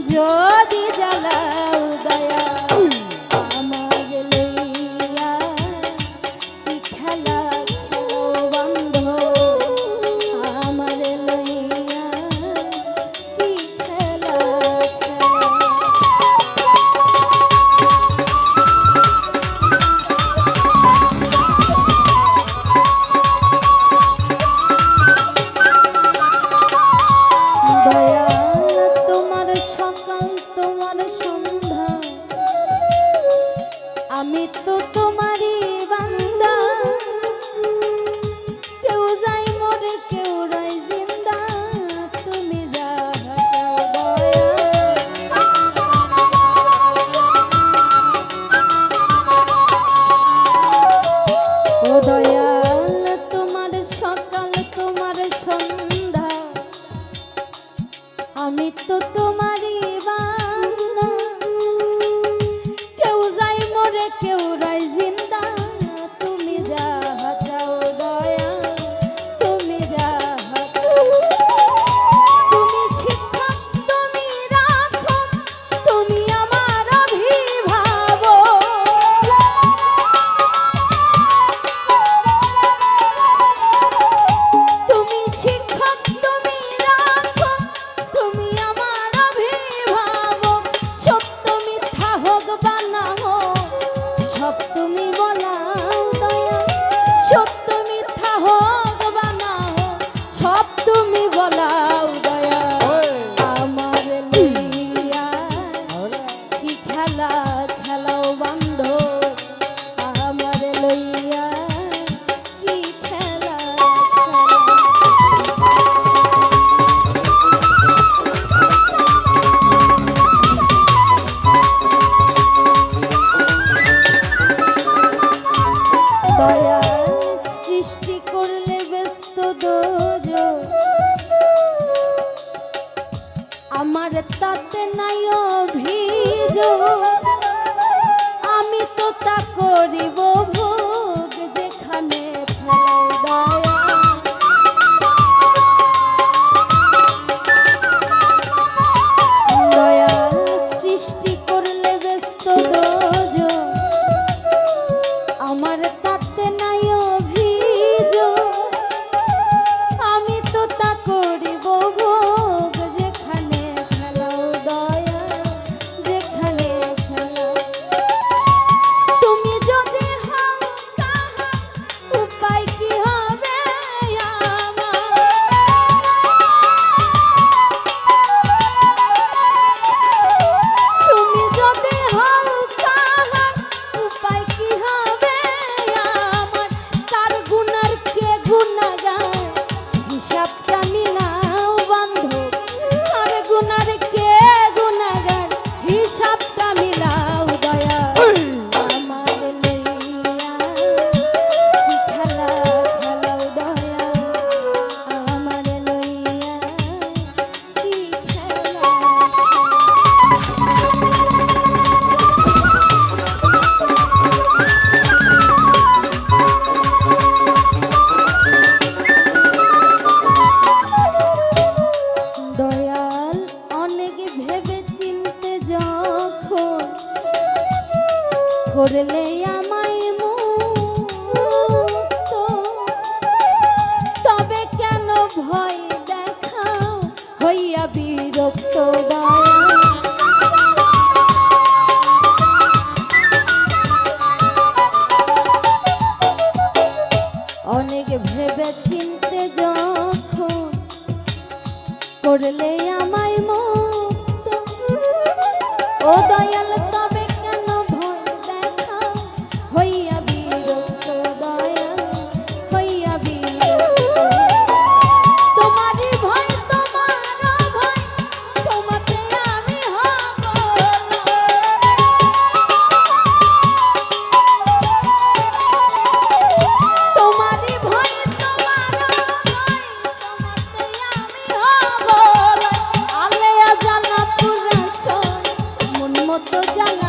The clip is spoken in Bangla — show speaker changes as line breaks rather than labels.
যদি জ্বালাও দয়া আমার লইয়া কি খেলা খেলো বন্ধ আমার লইয়া কি খেলা আমি তো তোমারই বান্দা কেউ যাই মরে কেউ রয় জিন্দা তুমি যা চাও দয়া ও দয়াল তোমার সকাল তোমার সন্ধ্যা আমি তো তোমারই বান্দা কেউ যাই মরে কেউ রয় জিন্দা তুমি যা চাও দয়া তুমি যা তুমি শিক্ষক তুমি রাখো তুমি আমার অভিভাবক তুমি শিক্ষক তুমি রাখো তুমি আমার অভিভাবক সত্য মিথ্যা হোক বা না হোক সব তুমি বলাও দয়া সত্য মিথ্যা হোক বা না হোক সব তুমি বলাও দয়া আমার লইয়া কি খেলা খেলাও বন্ধ আমার লইয়া কি খেলা দয়াল সৃষ্টি করলে ব্যস্ত দোজো আমার তাতে নাই অভিযোগ আমি তো তা করিব ভোগ যেখানে ফেলাই দয়া দয়াল সৃষ্টি করলে ব্যস্ত দোজো আমার তাতে নাই অভিযোগ আমি তো তা করিব ভোগ যেখানে ফেলাও দয়া যেখানে ফেলাও তুমি যদি হও তাহা উপায় কি হবে তুমি যদি হও তাহা উপায় কি হবে আমার তার গুনার কে গুনাগার হিসাবটা মিলাও বান্ধব তার গুনার কে গুনাগার হিসাবটা মিলাও দয়া আমার লইয়া কি খেলা খেলাও দয়া আমার লইয়া কি খেলা দয়াল অনেক ভেবে চিনতে যখন করলে আমায় মুক্ত তবে কেন ভয় দেখাও হইয়া বিরক্ত দয়াল অনেক ভেবে চিনতে যখন করলে আমায় মুক্ত ও দয়াল তবে কেন ভয় দেখাও হইয়া বিরক্ত দয়াল হইয়া বিরক্ত তোমারই ভয় তোমার ভয় তোমাতে আমি হব তোমারই ভয় তোমার ভয় তোমাতে আমি হব আলেয়া জানা পুরা মন মতো জানা